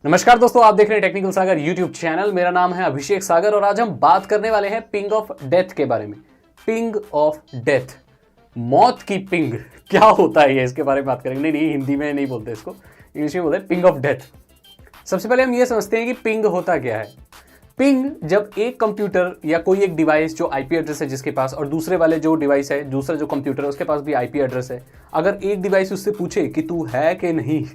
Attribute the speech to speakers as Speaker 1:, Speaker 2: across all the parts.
Speaker 1: नमस्कार दोस्तों, आप देख रहे हैं टेक्निकल सागर यूट्यूब चैनल। मेरा नाम है अभिषेक सागर और आज हम बात करने वाले हैं पिंग ऑफ डेथ के बारे में। पिंग ऑफ डेथ, मौत की पिंग क्या होता है, ये इसके बारे में बात करेंगे। नहीं, हिंदी में नहीं बोलते इसको, इंग्लिश में बोलते हैं पिंग ऑफ डेथ। सबसे पहले हम ये समझते हैं कि पिंग होता क्या है। पिंग जब एक कंप्यूटर या कोई एक डिवाइस जो आईपी एड्रेस है जिसके पास, और दूसरे वाले जो डिवाइस है, दूसरा जो कंप्यूटर है उसके पास भी आईपी एड्रेस है, अगर एक डिवाइस उससे पूछे कि तू है कि नहीं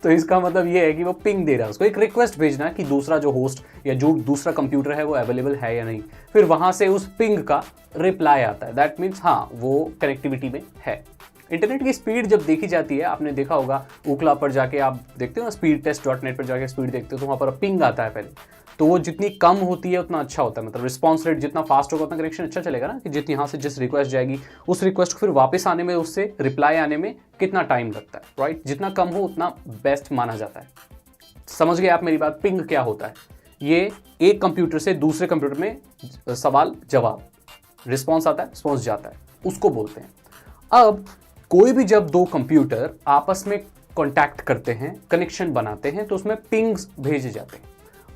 Speaker 1: तो इसका मतलब ये है कि वो पिंग दे रहा है, उसको एक रिक्वेस्ट भेजना कि दूसरा जो होस्ट या जो दूसरा कंप्यूटर है वो अवेलेबल है या नहीं। फिर वहां से उस पिंग का रिप्लाई आता है, दैट मीन्स हाँ वो कनेक्टिविटी में है। इंटरनेट की स्पीड जब देखी जाती है, आपने देखा होगा ओकला पर जाके आप देखते हो ना, स्पीड टेस्ट .net पर जाके स्पीड देखते हो तो वहाँ पर पिंग आता है पहले। तो वो जितनी कम होती है उतना अच्छा होता है, मतलब रिस्पॉन्स रेट जितना फास्ट होगा उतना कनेक्शन अच्छा चलेगा ना, कि जितनी यहाँ से जिस रिक्वेस्ट जाएगी उस रिक्वेस्ट को फिर वापस आने में, उससे रिप्लाई आने में कितना टाइम लगता है, राइट। जितना कम हो उतना बेस्ट माना जाता है। समझ गए आप मेरी बात। पिंग क्या होता है? ये एक कंप्यूटर से दूसरे कंप्यूटर में सवाल जवाब, रिस्पॉन्स आता है, रिस्पॉन्स जाता है, उसको बोलते हैं। अब कोई भी जब दो कंप्यूटर आपस में कॉन्टैक्ट करते हैं, कनेक्शन बनाते हैं, तो उसमें पिंग्स भेजे जाते हैं,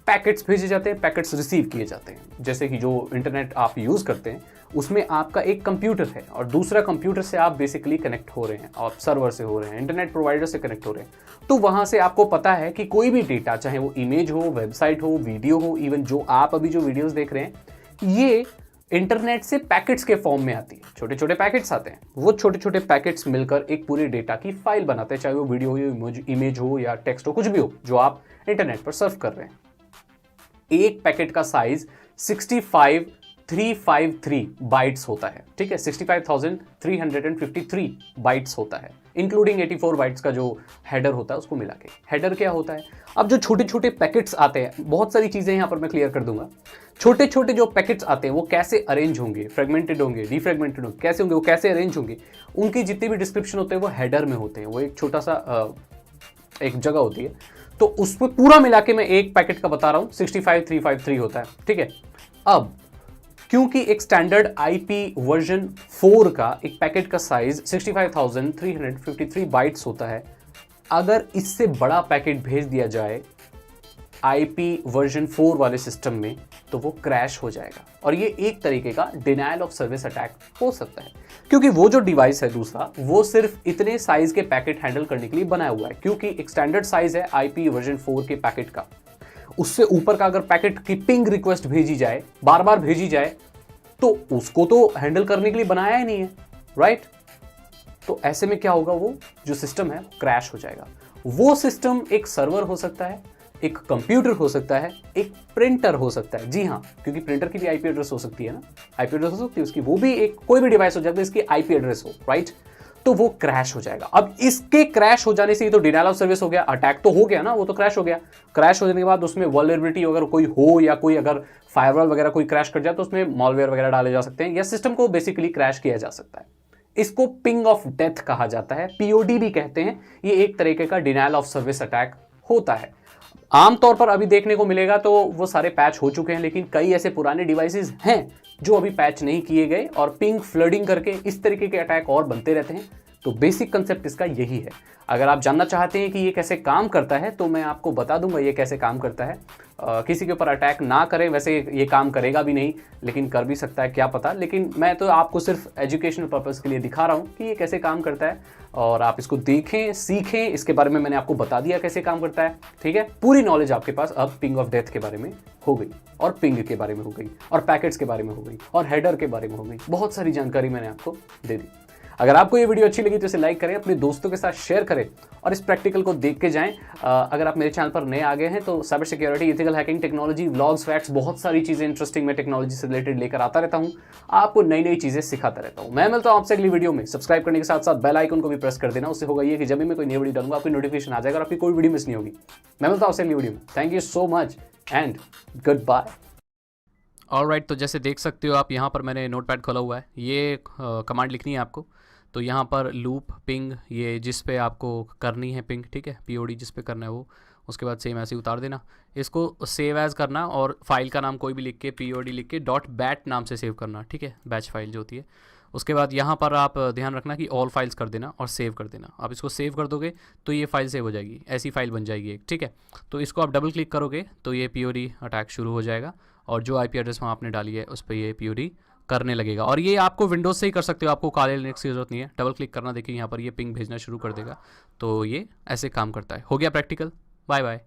Speaker 1: पैकेट्स भेजे जाते हैं, पैकेट्स रिसीव किए जाते हैं। जैसे कि जो इंटरनेट आप यूज़ करते हैं उसमें आपका एक कंप्यूटर है और दूसरा कंप्यूटर से आप बेसिकली कनेक्ट हो रहे हैं, आप सर्वर से हो रहे हैं, इंटरनेट प्रोवाइडर से कनेक्ट हो रहे हैं। तो वहाँ से आपको पता है कि कोई भी डेटा, चाहे वो इमेज हो, वेबसाइट हो, वीडियो हो, इवन जो आप अभी जो वीडियोज़ देख रहे हैं, ये इंटरनेट से पैकेट्स के फॉर्म में आती है। छोटे छोटे पैकेट्स आते हैं, वो छोटे छोटे पैकेट्स मिलकर एक पूरे डेटा की फाइल बनाते हैं, चाहे वो वीडियो हो, इमेज हो या टेक्स्ट हो, कुछ भी हो जो आप इंटरनेट पर सर्व कर रहे हैं। एक पैकेट का साइज 65353 बाइट्स होता है, ठीक है, 65353 बाइट्स होता है, इंक्लूडिंग 84 बाइट्स का जो हेडर होता है उसको मिला के। हेडर क्या होता है? अब जो छोटे छोटे पैकेट्स आते हैं, बहुत सारी चीजें यहां पर मैं क्लियर कर दूंगा। छोटे छोटे जो पैकेट्स आते हैं वो कैसे अरेंज होंगे, फ्रेगमेंटेड होंगे, डिफ्रेगमेंटेड होंगे, कैसे होंगे, वो कैसे अरेंज होंगे, उनकी जितने भी डिस्क्रिप्शन होते हैं वो हेडर में होते हैं। वो एक छोटा सा एक जगह होती है, तो उस पर पूरा मिला के मैं एक पैकेट का बता रहा हूं, 65353 होता है, ठीक है। अब क्योंकि एक स्टैंडर्ड आईपी वर्जन 4 का एक पैकेट का साइज 65353 बाइट्स होता है, अगर इससे बड़ा पैकेट भेज दिया जाए आईपी वर्जन 4 वाले सिस्टम में तो वो क्रैश हो जाएगा, और ये एक तरीके का डिनायल ऑफ सर्विस अटैक हो सकता है, क्योंकि वो जो डिवाइस है दूसरा, वो सिर्फ इतने साइज के पैकेट हैंडल करने के लिए बनाया हुआ है, क्योंकि एक स्टैंडर्ड साइज है आईपी वर्जन 4 के पैकेट का। उससे ऊपर का अगर पैकेट की पिंग रिक्वेस्ट भेजी जाए, बार बार भेजी जाए, तो उसको तो हैंडल करने के लिए बनाया ही नहीं है, राइट। तो ऐसे में क्या होगा, वो जो सिस्टम है क्रैश हो जाएगा। वो सिस्टम एक सर्वर हो सकता है, एक कंप्यूटर हो सकता है, एक प्रिंटर हो सकता है। जी हाँ, क्योंकि प्रिंटर की भी आईपी एड्रेस हो सकती है ना, आईपी एड्रेस हो सकती है उसकी, वो भी एक कोई भी डिवाइस हो जाता है इसकी आईपी एड्रेस हो, राइट। तो वो क्रैश हो जाएगा। अब इसके क्रैश हो जाने से ये तो डिनायल ऑफ सर्विस हो गया, अटैक तो हो गया ना, वो तो क्रैश हो गया। क्रैश हो जाने के बाद उसमें वल्नरेबिलिटी अगर कोई हो, या कोई अगर फायरवॉल वगैरह कोई क्रैश कर जाए तो उसमें मॉलवेयर वगैरह डाले जा सकते हैं, या सिस्टम को बेसिकली क्रैश किया जा सकता है। इसको पिंग ऑफ डेथ कहा जाता है, पीओडी भी कहते हैं। ये एक तरीके का डिनायल ऑफ सर्विस अटैक होता है। आमतौर पर अभी देखने को मिलेगा तो वो सारे पैच हो चुके हैं, लेकिन कई ऐसे पुराने डिवाइसेस हैं जो अभी पैच नहीं किए गए, और पिंग फ्लडिंग करके इस तरीके के अटैक और बनते रहते हैं। तो बेसिक कंसेप्ट इसका यही है। अगर आप जानना चाहते हैं कि ये कैसे काम करता है तो मैं आपको बता दूंगा ये कैसे काम करता है। किसी के ऊपर अटैक ना करें, वैसे ये काम करेगा भी नहीं, लेकिन कर भी सकता है, क्या पता। लेकिन मैं तो आपको सिर्फ एजुकेशनल पर्पज़ के लिए दिखा रहा हूँ कि ये कैसे काम करता है, और आप इसको देखें, सीखें। इसके बारे में मैंने आपको बता दिया कैसे काम करता है, ठीक है। पूरी नॉलेज आपके पास अब पिंग ऑफ डेथ के बारे में हो गई, और पिंग के बारे में हो गई, और पैकेट्स के बारे में हो गई, और हेडर के बारे में हो गई। बहुत सारी जानकारी मैंने आपको दे दी। अगर आपको ये वीडियो अच्छी लगी तो इसे लाइक करें, अपने दोस्तों के साथ शेयर करें, और इस प्रैक्टिकल को देख के जाएं। अगर आप मेरे चैनल पर नए आ गए हैं तो cyber security, ethical hacking, technology, vlogs, facts, बहुत सारी चीज़ें इंटरेस्टिंग मैं टेक्नोलॉजी से रिलेटेड लेकर आता रहता हूँ, आपको नई नई चीज़ें सिखाता रहता हूँ। मैं मिलता हूँ आपसे अगली वीडियो में। सब्सक्राइब करने के साथ साथ बेल आइकन को भी प्रेस कर देना, उससे होगा ये कि जब भी मैं कोई नई वीडियो डालूंगा आपकी नोटिफिकेशन आ जाएगा और आपकी कोई वीडियो मिस नहीं होगी। मैं मिलता हूँ आपसे अगली वीडियो में। Thank you so much and goodbye. Alright, तो जैसे देख सकते हो आप, यहाँ पर मैंने नोटपैड खोला हुआ है। ये कमांड लिखनी है आपको, तो यहाँ पर लूप पिंग, ये जिस पे आपको करनी है पिंग, ठीक है, पीओडी जिस पे करना है वो, उसके बाद सेम ऐसे ही उतार देना। इसको सेव एज़ करना, और फाइल का नाम कोई भी लिख के, पीओडी लिख के .bat नाम से सेव करना, ठीक है, बैच फाइल जो होती है। उसके बाद यहाँ पर आप ध्यान रखना कि ऑल फाइल्स कर देना और सेव कर देना। आप इसको सेव कर दोगे तो ये फाइल सेव हो जाएगी, ऐसी फाइल बन जाएगी एक, ठीक है। तो इसको आप डबल क्लिक करोगे तो ये पीओडी अटैक शुरू हो जाएगा और जो आईपी एड्रेस वहाँ आपने डाली है उस पर ये पीओडी करने लगेगा। और ये आपको विंडोज से ही कर सकते हो, आपको काले लिनक्स की जरूरत नहीं है। डबल क्लिक करना, देखिए यहाँ पर ये पिंग भेजना शुरू कर देगा, तो ये ऐसे काम करता है। हो गया प्रैक्टिकल। Bye bye.